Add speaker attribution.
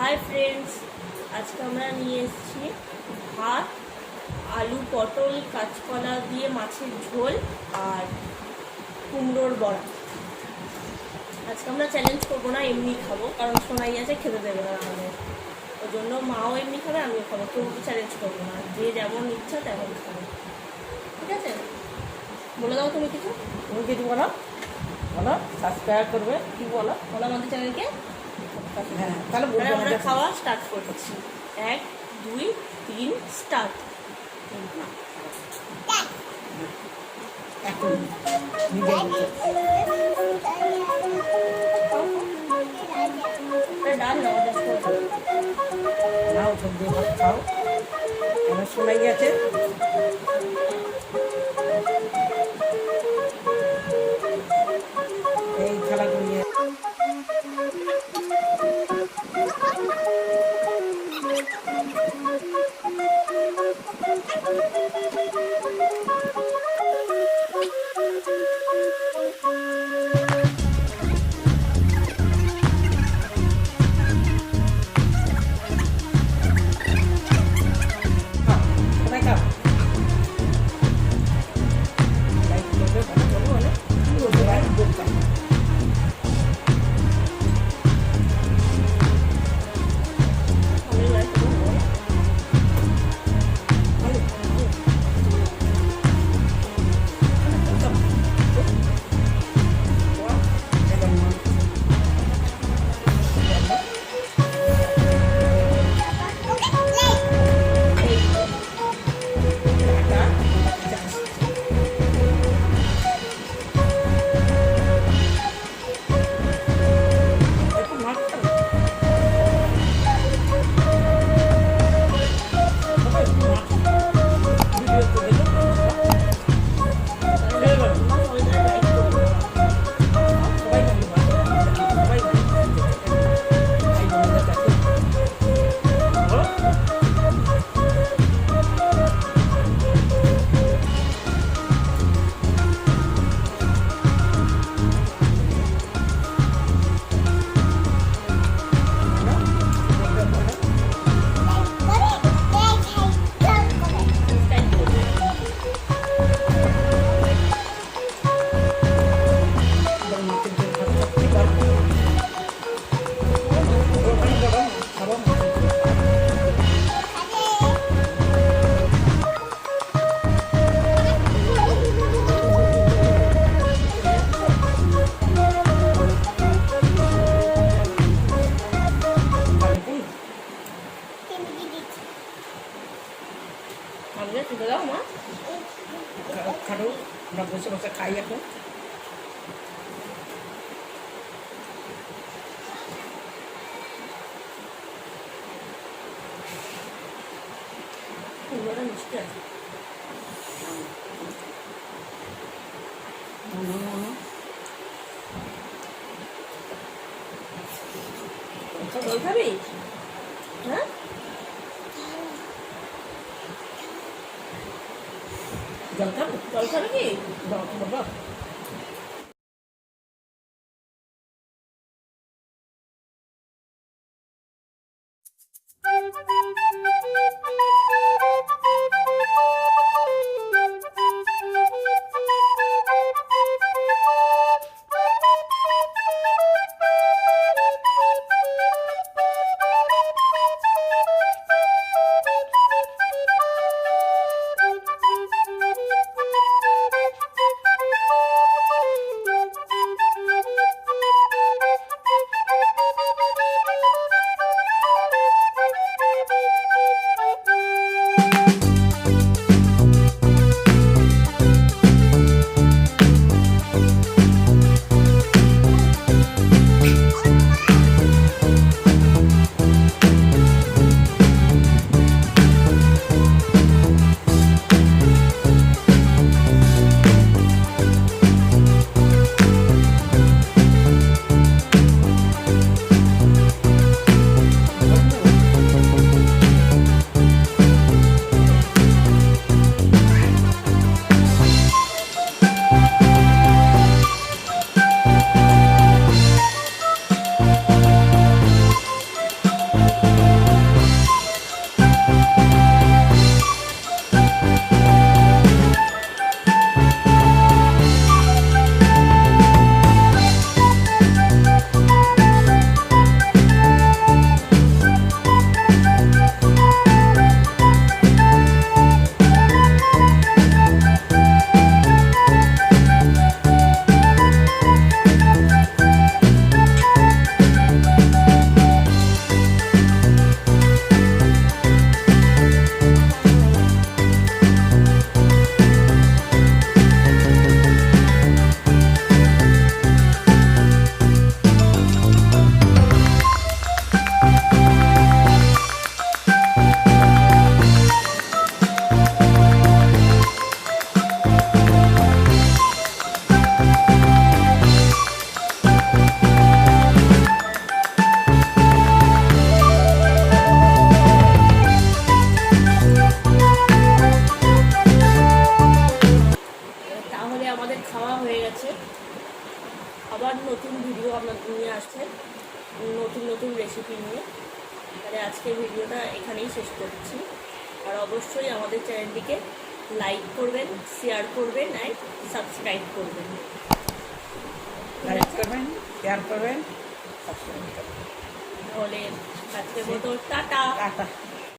Speaker 1: Hi friends, আজকে আমরা নিয়ে এসেছি ভাত, আলু পটল কাঁচকলা দিয়ে মাছের ঝোল আর কুমড়োর বড়া। আজকে আমরা চ্যালেঞ্জ করবো না, এমনি খাবো, কারণ শোনাই আছে খেতে দেবে না আমাদের। ওই জন্য মাও এমনি খাবে, আমিও খাবো, কেউ চ্যালেঞ্জ করবো না, যে যেমন ইচ্ছা তেমন খাবে। ঠিক আছে, বলে দাও তুমি কিছু।
Speaker 2: তুমি কিছু বলো, বলো, সাবস্ক্রাইব করবে।
Speaker 1: কি বলো বলো আমাদের চ্যানেলকে।
Speaker 2: হ্যাঁ, তাহলে
Speaker 1: আমরা খাওয়া স্টার্ট করছি। 1 2 3 স্টার্ট।
Speaker 2: এখন নিজে
Speaker 1: ডাল
Speaker 2: নাও, সবজি ভাত খাও। আমার শোনাই গেছে। এই খেলাগুলি
Speaker 1: তুলে দাও মা,
Speaker 2: খাটো, আমরা বসে বসে খাই এখন।
Speaker 1: কুমড়োটা মিষ্টি আছে। জল খাবি? হ্যাঁ,
Speaker 2: জল খাবো,
Speaker 1: জল খাবি কি?
Speaker 2: বাবা
Speaker 1: খাওয়া হয়ে গেছে, আবার নতুন ভিডিও আপনাদের নিয়ে আসছে, নতুন নতুন রেসিপি নিয়ে। তাহলে আজকের ভিডিওটা এখানেই শেষ করছি। আর অবশ্যই আমাদের চ্যানেলটিকে লাইক করবেন, শেয়ার করবেন অ্যান্ড সাবস্ক্রাইব করবেন।
Speaker 2: লাইক করবেন, শেয়ার করবেন, সাবস্ক্রাইব করবেন।
Speaker 1: তাহলে আজকের মতো টাটা।
Speaker 2: টাটা।